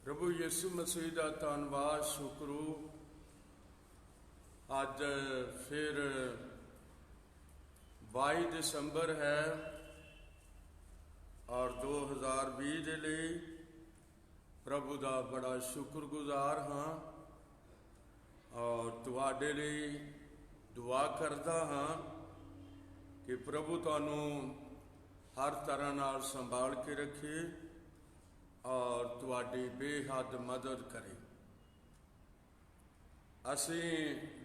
प्रभु यीशु मसीह का धन्यवाद शुक्रू। अज फिर 22 दिसंबर है और 2020 के लिए प्रभु का बड़ा शुक्रगुजार हाँ और तुहाडे लिए दुआ करता हाँ कि प्रभु तुहानू हर तरह नाल संभाल के रखे और तुहाडी बेहद मदद करे। असी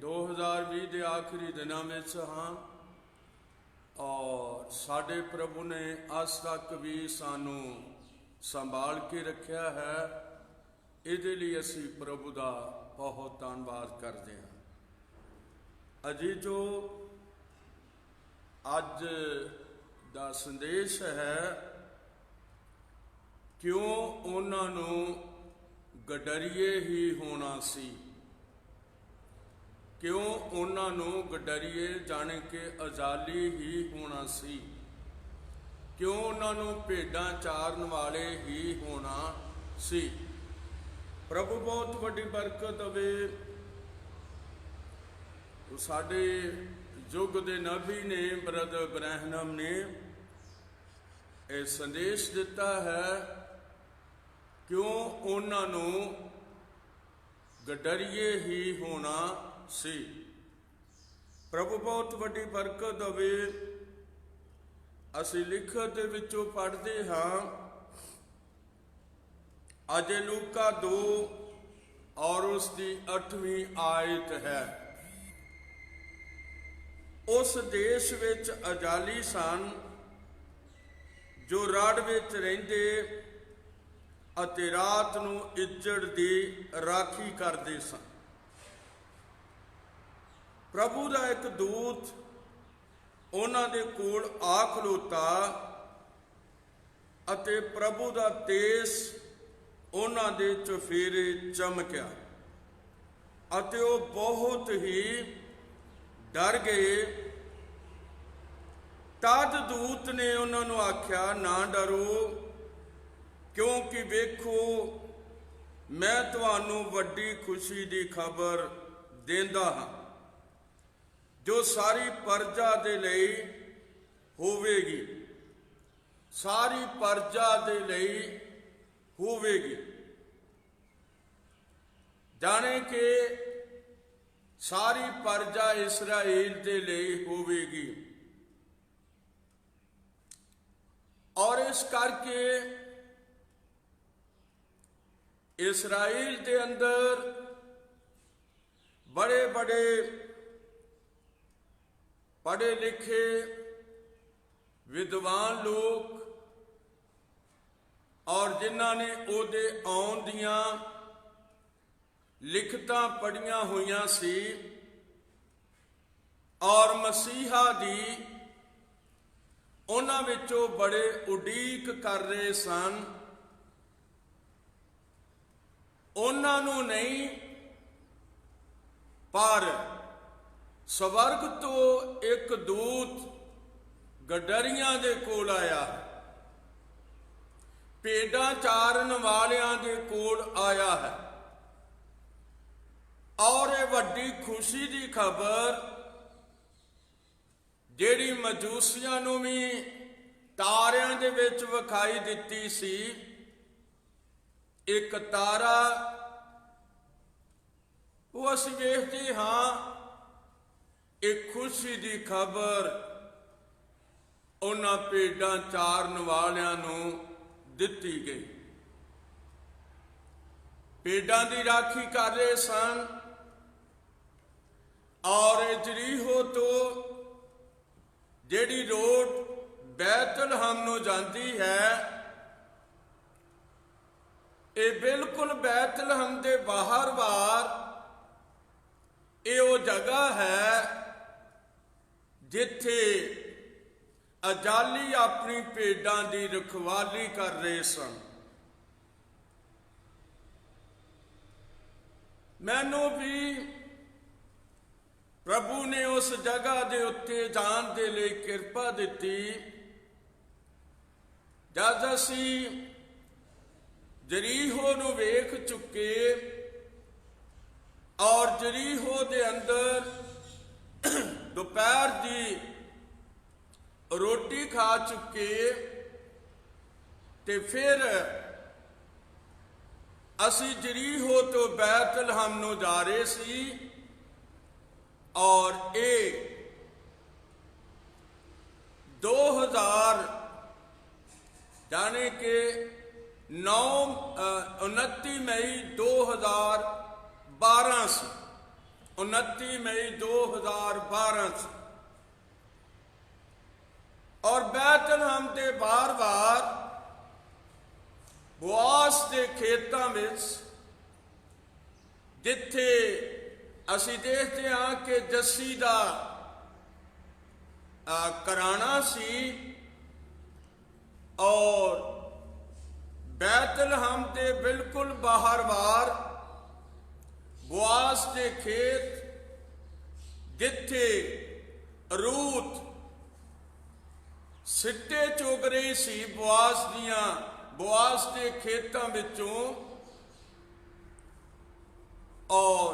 2020 के आखिरी दिनों में हाँ और साडे प्रभु ने अज तक भी सानू संभाल के रखा है। इहदे लई असी प्रभु का बहुत धन्यवाद करते हैं। अजी जो अज का संदेश है, क्यों उन्होंने गडरिए ही होना सी, क्यों उन्होंने गडरिए जाने के अजाली ही होना सी, क्यों उन्होंने भेडां चारन वाले ही होना सी। प्रभु बहुत वड्डी बरकत दवे। साडे युग दे नबी ने ब्रदर ब्रैनम ने यह संदेश दिता है, क्यों उन्होंने गडरिए ही होना सी। प्रभु बहुत वड्डी बरकत दवे। असी लिखत दे विचों पढ़ते हाँ, अजे लूका 2 और उसकी 8वीं आयत है। उस देश विच अजाली सन जो राड़ विच रहिंदे अते रात नूं इज्जड़ दी राखी करदे सन। प्रभु दा एक दूत उन्हां दे कोल आ खलोता अते प्रभु दा तेज उन्हां दे चुफेरे चमकिया अते वो बहुत ही डर गए। तद दूत ने उन्होंने आख्या, ना डरो, क्योंकि वेखो मैं तुहानू वड्डी खुशी की खबर देंदा हाँ जो सारी प्रजा दे लई होवेगी, सारी प्रजा दे लई होवेगी। जाने के सारी प्रजा इसराइल दे लई होवेगी और इस करके इसराइल के अंदर बड़े बड़े पढ़े लिखे विद्वान लोग और जिन्हां ने ओदे आउण दियां लिखतां पढ़ियां होइयां सी और मसीहा दी उन्हां विचों बड़े उडीक कर रहे सन। उन्हां नूं नहीं पर स्वर्ग तो एक दूत गडरियां दे कोल आया, भेडां चारन वालियां दे कोल आया है और ये वड्डी खुशी की खबर जिहड़ी मजूसियां नूं भी तारियां दे विच विखाई दित्ती सी। एक तारा वो असीं वेखदे हाँ, एक खुशी की खबर उन्हां भेडां चारन वालियां नूं दित्ती गई। भेडां दी राखी कर रहे सन और यरीहो तो जिहड़ी रोड बैतलहम नूं जांदी है, ये बिल्कुल बैतलहम दे बाहर बार ये वो जगह है जिथे अजाली अपनी भेडां की रखवाली कर रहे सन। मैनू भी प्रभु ने उस जगह के उत्ते जान दे लिए कृपा दी। जद असी ਜਰੀਹੋ ਨੂੰ ਵੇਖ ਚੁੱਕੇ ਔਰ ਜਰੀਹੋ ਦੇ ਅੰਦਰ ਦੁਪਹਿਰ ਦੀ ਰੋਟੀ ਖਾ ਚੁੱਕੇ ਤੇ ਫਿਰ ਅਸੀਂ ਜਰੀਹੋ ਤੋਂ ਬੈਤਲਹਮ ਨੂੰ ਜਾ ਰਹੇ ਸੀ ਔਰ ਇਹ 2000 यानी कि 29 मई 2012 से 29 मई 2012 से और बैतलहम के बार बार बुआस के खेतों में जिथे असी देखते हाँ कि जस्सी का कराना सी और बैतलहम के बिल्कुल बाहर बार बुआस के खेत जिथे रूत सिट्टे चुग रही सी बुआस के खेतों विचों और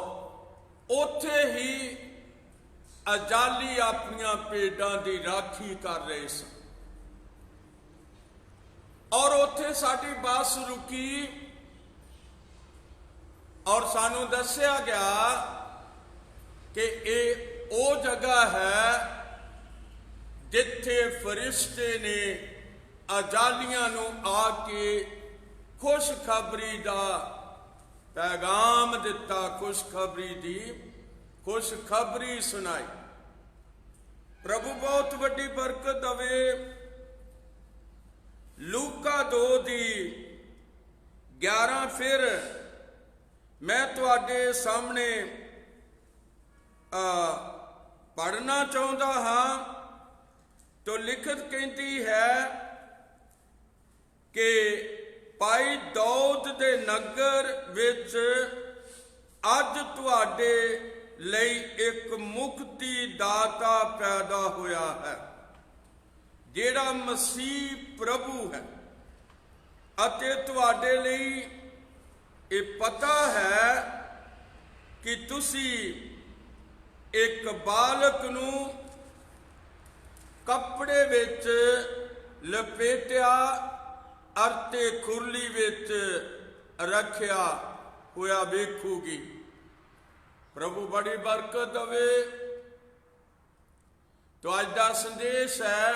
उथे ही अजाली अपनियां भेडां की राखी कर रहे सन और उत्थे साडी बस रुकी और सानू दस्या गया कि ये वो जगह है जिथे फरिश्ते ने अजालियां नू आके खुशखबरी का पैगाम दिता, खुशखबरी सुनाई। प्रभु बहुत वड्डी बरकत दवे। लूका 2 दी 11 फिर मैं तुहाडे सामने पढ़ना चाहता हाँ तो लिखत कहती है कि भाई दौद दे नगर विच अज तुहाडे लई एक मुक्ति दाता पैदा होया है जेड़ा मसीह प्रभु है अते तुहाडे लई ये पता है कि तुसी एक बालक नू कपड़े विच लपेटिया अरते खुरली विच रखिया होया वेखूगी। प्रभु बड़ी बरकत दवे। तो अज दा संदेश है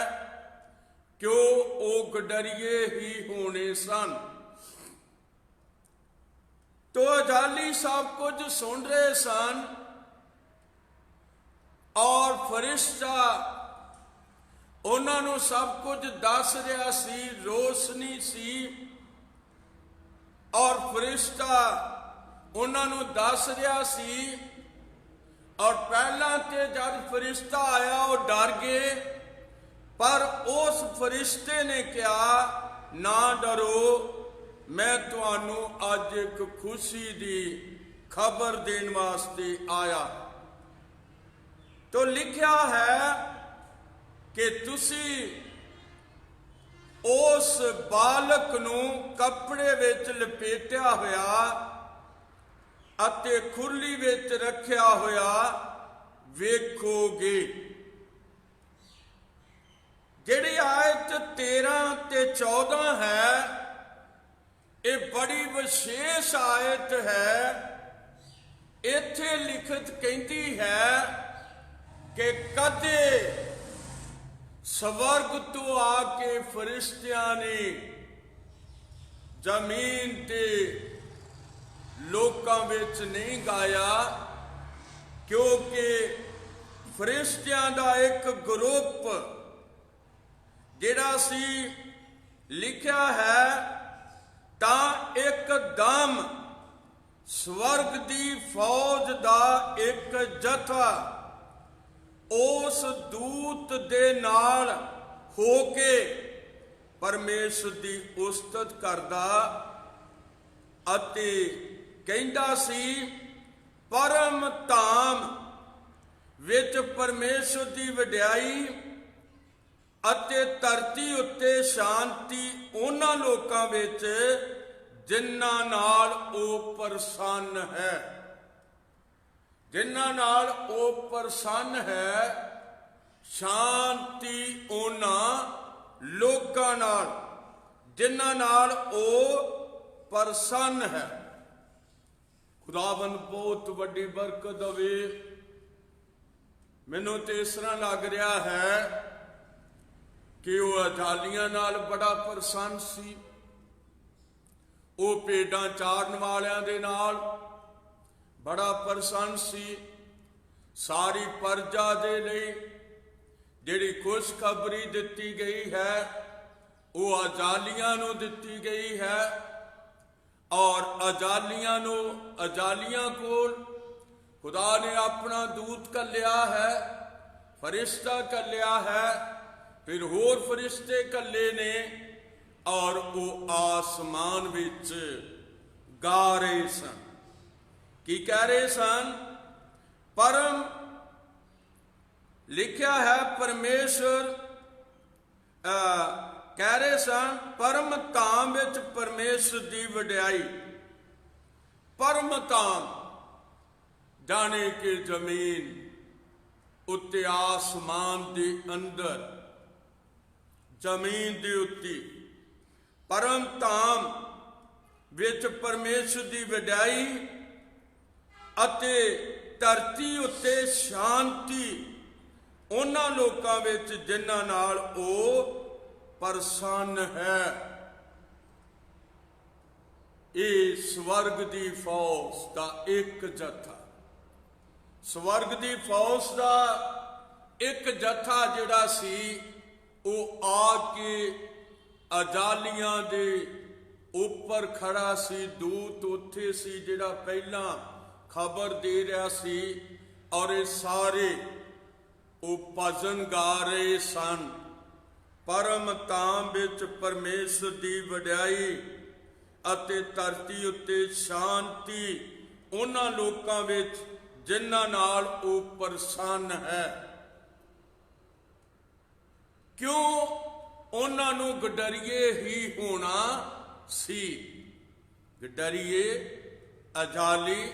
क्यों वो गडरिए ही होने सन। तो अजाली सब कुछ सुन रहे सन और फरिश्ता उन्होंने सब कुछ दस रहा सी, रोशनी सी और फरिश्ता उन्होंने दस रहा सी। और पहला ते जब फरिश्ता आया वो डर गए पर उस फरिश्ते ने कहा ना डरो मैं तुहानू अज एक खुशी दी खबर देने वास्ते आया। तो लिखा है कि तुसी उस बालक नू कपड़े विच लपेटिया होया अते खुरली विच रखिया होया वेखोगे। जिहड़ी आयत 13 ते 14 है ये बड़ी विशेष आयत है। इत्थे लिखत कहती है कि कदे स्वर्ग तो आके फरिश्तियां ने जमीन ते लोकां विच नहीं गाया क्योंकि फरिश्तियां दा एक ग्रुप जिहड़ा सी लिखा है तां एकदम स्वर्ग दी फौज दा एक जथा उस दूत दे नाल होके परमेश्वर दी उस्तत करदा अते कहंदा सी परम धाम विच परमेश्वर दी वडियाई अते धरती उत्ते शांति उन्हां लोकां विच ਜਿਨ੍ਹਾਂ ਨਾਲ ਉਹ ਪ੍ਰਸੰਨ ਹੈ। ਜਿਨ੍ਹਾਂ ਨਾਲ ਉਹ ਪ੍ਰਸੰਨ ਹੈ, ਸ਼ਾਂਤੀ ਉਹਨਾਂ ਲੋਕਾਂ ਨਾਲ ਜਿਨ੍ਹਾਂ ਨਾਲ ਉਹ ਪ੍ਰਸੰਨ ਹੈ। ਖੁਦਾਵੰਦ ਬਹੁਤ ਵੱਡੀ ਬਰਕਤ ਦੇਵੇ। ਮੈਨੂੰ ਤੇ ਇਸ ਤਰ੍ਹਾਂ ਲੱਗ ਰਿਹਾ ਹੈ ਕਿ ਉਹ ਅਜਾਲੀਆਂ ਨਾਲ ਬੜਾ ਪ੍ਰਸੰਨ ਸੀ। ਉਹ ਭੇਡਾਂ ਚਾਰਨ ਵਾਲਿਆਂ ਦੇ ਨਾਲ ਬੜਾ ਪ੍ਰਸੰਨ ਸੀ। ਸਾਰੀ ਪ੍ਰਜਾ ਦੇ ਲਈ ਜਿਹੜੀ ਖੁਸ਼ਖਬਰੀ ਦਿੱਤੀ ਗਈ ਹੈ, ਉਹ ਅਜਾਲੀਆਂ ਨੂੰ ਦਿੱਤੀ ਗਈ ਹੈ। ਔਰ ਅਜਾਲੀਆਂ ਕੋਲ ਖੁਦਾ ਨੇ ਆਪਣਾ ਦੂਤ ਘੱਲਿਆ ਹੈ, ਫਰਿਸ਼ਤਾ ਘੱਲਿਆ ਹੈ, ਫਿਰ ਹੋਰ ਫਰਿਸ਼ਤੇ ਘੱਲੇ ਨੇ, ਔਰ ਉਹ ਆਸਮਾਨ ਵਿੱਚ ਗਾ ਰਹੇ ਸਨ। ਕੀ ਕਹਿ ਰਹੇ ਸਨ? ਪਰਮ ਲਿਖਿਆ ਹੈ, ਪਰਮੇਸ਼ਰ ਕਹਿ ਰਹੇ ਸਨ, ਪਰਮ ਧਾਮ ਵਿੱਚ ਪਰਮੇਸ਼ਰ ਦੀ ਵਡਿਆਈ। ਪਰਮ ਧਾਮ ਜਾਣੇ ਕਿ ਜ਼ਮੀਨ ਉੱਤੇ, ਆਸਮਾਨ ਦੇ ਅੰਦਰ, ਜ਼ਮੀਨ ਦੇ ਉੱਤੇ ਪਰਮ ਧਾਮ ਵਿੱਚ ਪਰਮੇਸ਼ਰ ਦੀ ਵਡਿਆਈ ਅਤੇ ਧਰਤੀ ਉੱਤੇ ਸ਼ਾਂਤੀ ਉਹਨਾਂ ਲੋਕਾਂ ਵਿੱਚ ਜਿਨ੍ਹਾਂ ਨਾਲ ਉਹ ਪ੍ਰਸੰਨ ਹੈ। ਇਹ ਸਵਰਗ ਦੀ ਫੌਜ ਦਾ ਇੱਕ ਜਥਾ, ਸਵਰਗ ਦੀ ਫੌਜ ਦਾ ਇੱਕ ਜਥਾ ਜਿਹੜਾ ਸੀ, ਉਹ ਆ ਕੇ ਅਜਾਲੀਆਂ ਦੇ ਉੱਪਰ ਖੜਾ ਸੀ। ਦੂਤ ਉੱਥੇ ਸੀ ਜਿਹੜਾ ਪਹਿਲਾਂ ਖਬਰ ਦੇ ਰਿਹਾ ਸੀ, ਔਰ ਇਹ ਸਾਰੇ ਉਹ ਭਜਨ ਗਾ ਰਹੇ ਸਨ। ਪਰਮ ਧਾਮ ਵਿੱਚ ਪਰਮੇਸ਼ਰ ਦੀ ਵਡਿਆਈ ਅਤੇ ਧਰਤੀ ਉੱਤੇ ਸ਼ਾਂਤੀ ਉਹਨਾਂ ਲੋਕਾਂ ਵਿੱਚ ਜਿਨ੍ਹਾਂ ਨਾਲ ਉਹ ਪ੍ਰਸੰਨ ਹੈ। ਕਿਉਂ? ਉਹਨਾਂ ਨੂੰ ਗਡਰੀਏ ਹੀ ਹੋਣਾ ਸੀ। ਗਡਰੀਏ, ਅਜਾਲੀ,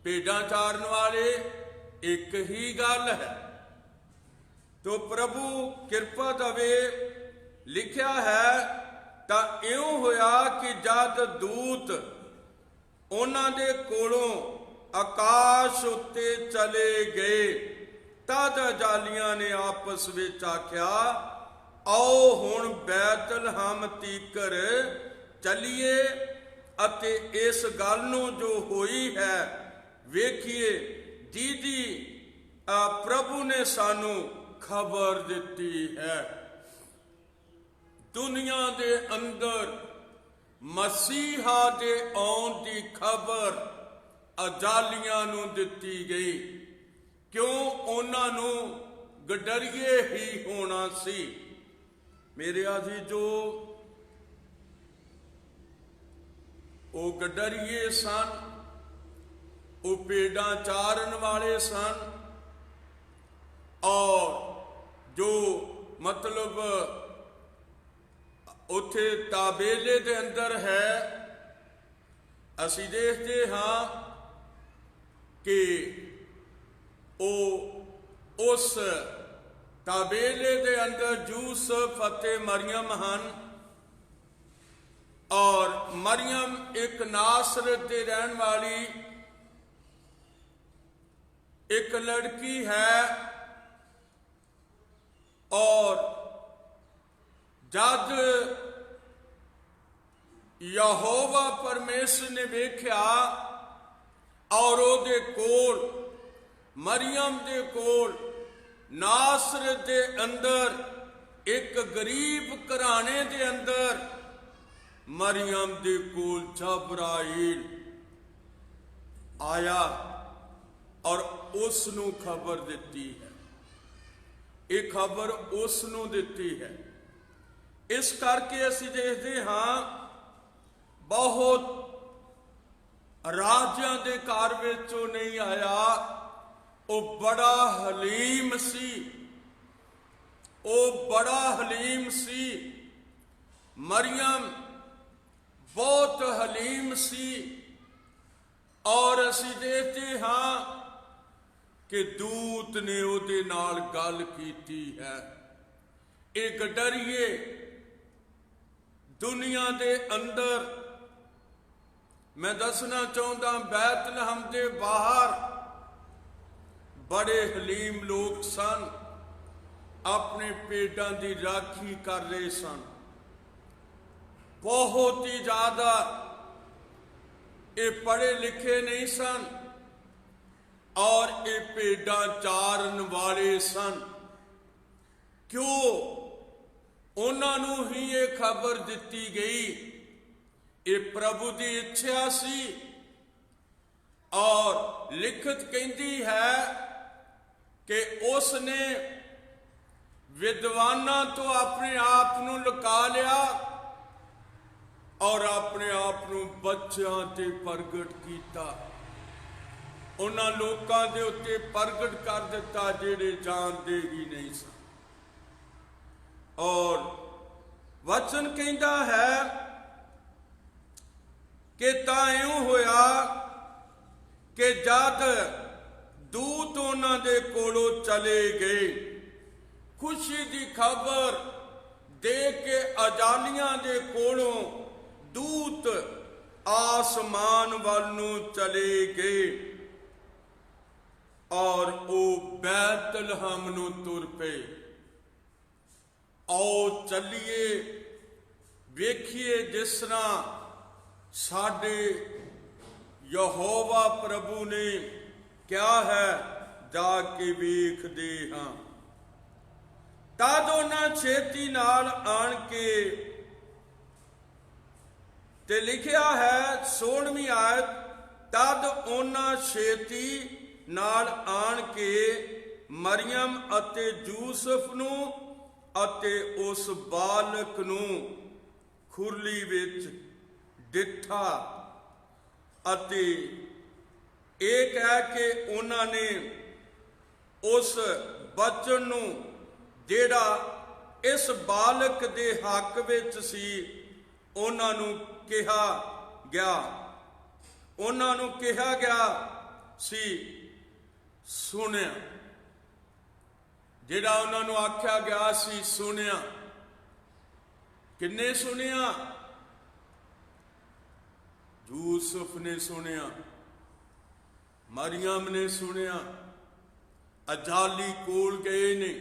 ਭੇਡਾਂ ਚਾਰਨ ਵਾਲੇ ਇੱਕ ਹੀ ਗੱਲ ਹੈ। ਤੋ ਪ੍ਰਭੂ ਕਿਰਪਾ ਦੇਵੇ। ਲਿਖਿਆ ਹੈ, ਤਾਂ ਇਉਂ ਹੋਇਆ ਕਿ ਜਦ ਦੂਤ ਉਹਨਾਂ ਦੇ ਕੋਲੋਂ ਆਕਾਸ਼ ਉੱਤੇ ਚਲੇ ਗਏ, ਤਦ ਅਜਾਲੀਆਂ ਨੇ ਆਪਸ ਵਿੱਚ ਆਖਿਆ, ਆਓ ਹੁਣ ਬੈਤਲਹਮ ਤੀਕਰ ਚੱਲੀਏ ਅਤੇ ਇਸ ਗੱਲ ਨੂੰ ਜੋ ਹੋਈ ਹੈ ਵੇਖੀਏ, ਜਿਹਦੀ ਪ੍ਰਭੂ ਨੇ ਸਾਨੂੰ ਖਬਰ ਦਿੱਤੀ ਹੈ। ਦੁਨੀਆ ਦੇ ਅੰਦਰ ਮਸੀਹਾ ਦੇ ਆਉਣ ਦੀ ਖਬਰ ਅਜਾਲੀਆਂ ਨੂੰ ਦਿੱਤੀ ਗਈ। ਕਿਉਂ? ਉਹਨਾਂ ਨੂੰ ਗਡਰੀਏ ਹੀ ਹੋਣਾ ਸੀ। ਮੇਰੇ ਆਜੀ, ਜੋ ਉਹ ਗਡਰੀਏ ਸਨ, ਉਹ ਭੇਡਾਂ ਚਾਰਨ ਵਾਲੇ ਸਨ, ਔਰ ਜੋ ਮਤਲਬ ਉੱਥੇ ਤਾਬੇਲੇ ਦੇ ਅੰਦਰ ਹੈ, ਅਸੀਂ ਦੇਖਦੇ ਹਾਂ ਕਿ ਉਹ ਉਸ ਤਾਬੇਲੇ ਦੇ ਅੰਦਰ ਯੂਸਫ ਅਤੇ ਮਰੀਅਮ ਹਨ, ਔਰ ਮਰੀਅਮ ਇੱਕ ਨਾਸਰਤ ਦੇ ਰਹਿਣ ਵਾਲੀ ਇੱਕ ਲੜਕੀ ਹੈ। ਔਰ ਜਦ ਯਹੋਵਾ ਪਰਮੇਸ਼ਰ ਨੇ ਵੇਖਿਆ, ਔਰ ਉਹਦੇ ਕੋਲ, ਮਰੀਅਮ ਦੇ ਕੋਲ ਨਾਸਰਤ ਦੇ ਅੰਦਰ, ਇੱਕ ਗਰੀਬ ਘਰਾਣੇ ਦੇ ਅੰਦਰ, ਮਰੀਅਮ ਦੇ ਕੋਲ ਜਬਰਾਈਲ ਆਇਆ ਔਰ ਉਸ ਨੂੰ ਖਬਰ ਦਿੱਤੀ ਹੈ। ਇਹ ਖਬਰ ਉਸ ਨੂੰ ਦਿੱਤੀ ਹੈ। ਇਸ ਕਰਕੇ ਅਸੀਂ ਦੇਖਦੇ ਹਾਂ, ਬਹੁਤ ਰਾਜਿਆਂ ਦੇ ਘਰ ਵਿੱਚ ਉਹ ਨਹੀਂ ਆਇਆ। ਉਹ ਬੜਾ ਹਲੀਮ ਸੀ, ਉਹ ਬੜਾ ਹਲੀਮ ਸੀ। ਮਰੀਅਮ ਬਹੁਤ ਹਲੀਮ सी और असी देखते हाँ कि दूत ने उहदे नाल गल कीती है। ये गडरिए दुनिया दे अंदर मैं दसना चाहता बैतलहम दे बाहर बड़े हलीम लोग सन, अपने पेटां की राखी कर रहे सन। बहुत ही ज्यादा ये पढ़े लिखे नहीं सन और ये भेडां चारन वाले सन। क्यों? उन्होंने ही ये खबर दी गई, ये प्रभु की इच्छा सी। और लिखत कहती है कि उसने विद्वाना तो अपने आप को लुका लिया और अपने आप को बच्चों ते प्रगट किया। उन्होंने लोगों के उत्ते प्रगट कर दिता जेड़े जानते ही नहीं सन। और वचन कहता है कि तां इउं होया कि जद दूत उन्हां दे कोलों चले गए, खुशी की खबर दे के अजालियां दे कोलों दूत आसमान वाल नूं चले गए और वो बैतलहम नूं तुर पे। आओ चलिए वेखिए जिस तरह साडे यहोवा प्रभु ने क्या है, जाके वेखदे हां। तद उन्हां छेती नाल आण के ते लिखिया है 16वीं आयत, तद उन्हां छेती नाल आण के मरियम अते यूसुफ नूं अते उस बालक नूं खुरली विच डिठा अते एक है कि उन्होंने उस बचन नूं जेड़ा इस बालक दे हक विच सी उन्होंने कहा गया, उन्होंने कहा गया सी सुनिया। जेड़ा उन्होंने आख्या गया सी सुनिया। किन्ने सुनिया? यूसुफ ने सुनिया, मरियम ने सुनिया, अजाली कोल गए ने,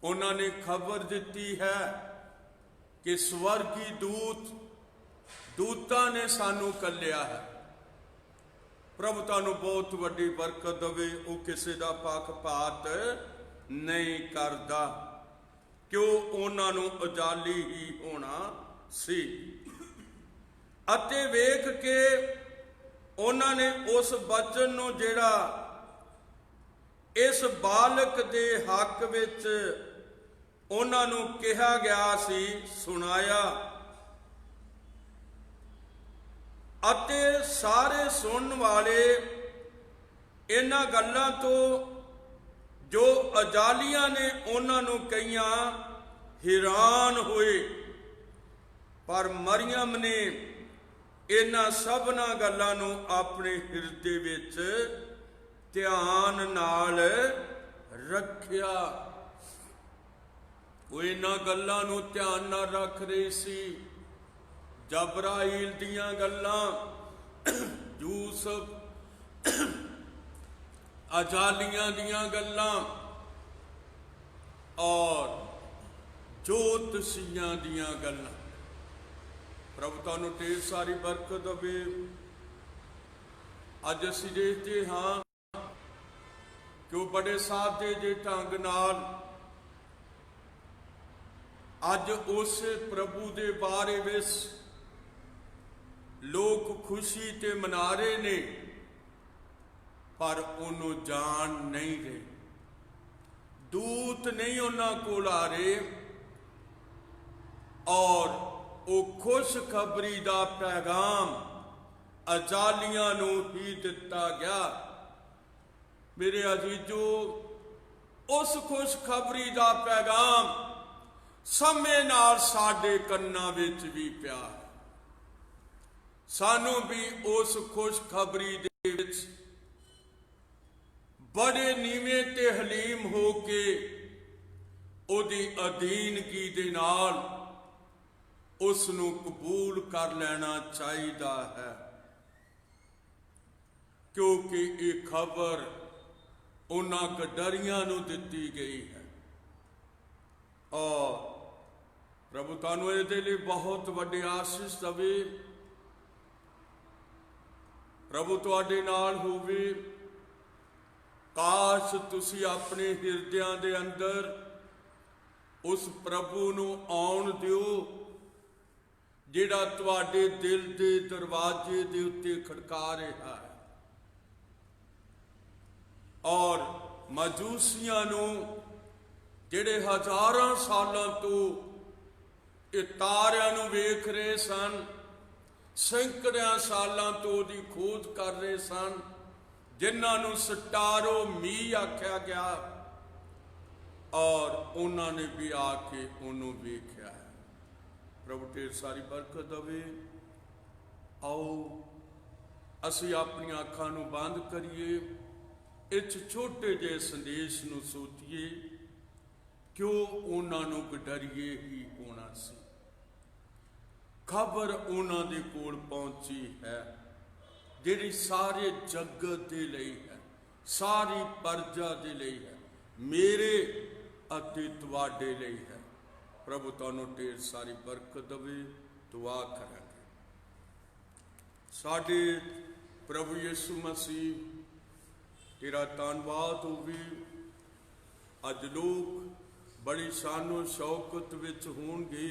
उन्होंने खबर दी है कि स्वर्गी दूतां ने सानू कलिया है। प्रभु तुहानू बहुत वड्डी बरकत देवे। वो किसी का पक्षपात नहीं करता, क्यों? उन्होंने अजाली ही होना सी। अते वेख के उन्होंने उस बचन नूं जेड़ा इस बालक दे हक विच उन्होंने कहा गया सी सुनाया। अते सारे सुनने वाले इन्हां गल्लां तो जो अजालियां ने उन्होंने कईयां हैरान हुए, पर मरियम ने इन्हां सबना गल्लां नूं अपने हिरदे विच ध्यान नाल रखिया। वो इन्हां गल्लां नूं ध्यान नाल रख रही सी। जबराइल दियां गल्लां, यूसुफ अजालियां दियां गल्लां और ज्योतिषियां दियां गल्लां। प्रभु तुहानू ढेर सारी बरकत देवे। अज असीं देखते हाँ कि वो बड़े सादे जे ढंग नाल अज उस प्रभु दे बारे विच लोग खुशी ते मना रहे ने, पर उन्हों जान नहीं रहे। दूत नहीं उन्हां कोल आ रहे और वो खुशखबरी दा पैगाम अजालियां नूं ही दिता गया। मेरे अजीजो, उस खुशखबरी दा पैगाम समय नाल साडे कन्नां विच भी पिया। सानू भी उस खुशखबरी दे विच बड़े नीवें ते हलीम हो के उहदी अधीनगी दे नाल उस नूं कबूल कर लेना चाहिदा है, क्योंकि ये खबर उन्हां गडरियां नूं दित्ती गई है। और प्रभु तुहानूं इहदे लई बहुत वड्डी आशीष देवे। प्रभु तुहाडे नाल होवे। काश तुसी अपने हिरदियां दे अंदर उस प्रभु नूं आउण दिओ जिहड़ा तुहाडे दिल दे दरवाजे दे उत्ते खड़का रहा है। और मजूसियां नूं जिहड़े हज़ारां सालां तो इह तारिਆਂ नूं वेख रहे सन, सैकड़ियां सालां तो उहदी खोज कर रहे सन, जिन्हां नूं सटारो मीह आख्या गया, और उन्होंने भी आके उन्होंने वेख्या है। प्रभु ढेर सारी बरकत देवे। आओ असी अपनी अखां नूं बंद करिए, इस छोटे जे संदेश नूं सोचीए, क्यों उन्होंने गडरिए ही होना सी। खबर उन्हां दे कोल पहुंची है जिहड़ी सारे जगत दे लई है, सारी प्रजा दे लई है, मेरे अते तुहाडे लई है। प्रभु तुहानूं ढेर सारी बरकत देवे। दुआ करांगे। साडे प्रभु यीशु मसीह तेरा धन्नवाद होवे। अज लोग बड़ी शानो शौकत विच होणगे,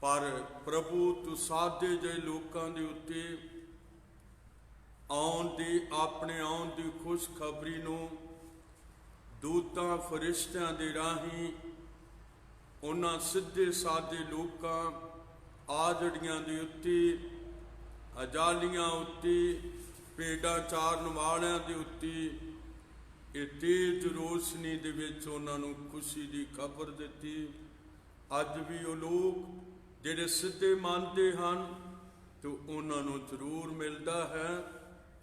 पर प्रभु तू सादे जे लोकां दे उत्ते आउण दी, अपने आउण दी खुशखबरी नूं दूतां फरिश्तियां दे राहीं उन्हां सिद्धे सादे लोकां आजड़ियां दे उत्ते, अजालियां उत्ते, भेडां चारन वालियां दे उत्ते इह तेज रोशनी दे विच उन्हां नूं खुशी दी खबर दित्ती। अज भी वो लोग जिहड़े सिद्धे मनदे हन तो उन्हां नूं जरूर मिलदा है,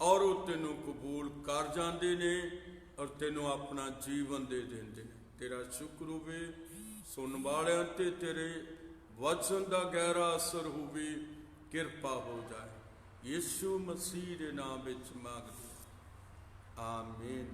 और वो तेनों कबूल कर जाते ने और तेनों अपना जीवन दे देंदे ने। तेरा शुक्र होवे। सुन वालियां ते तेरे वचन दा गहरा असर होवे, किरपा हो जाए। यीशु मसीह दे नाम विच मंगदे, आमीन।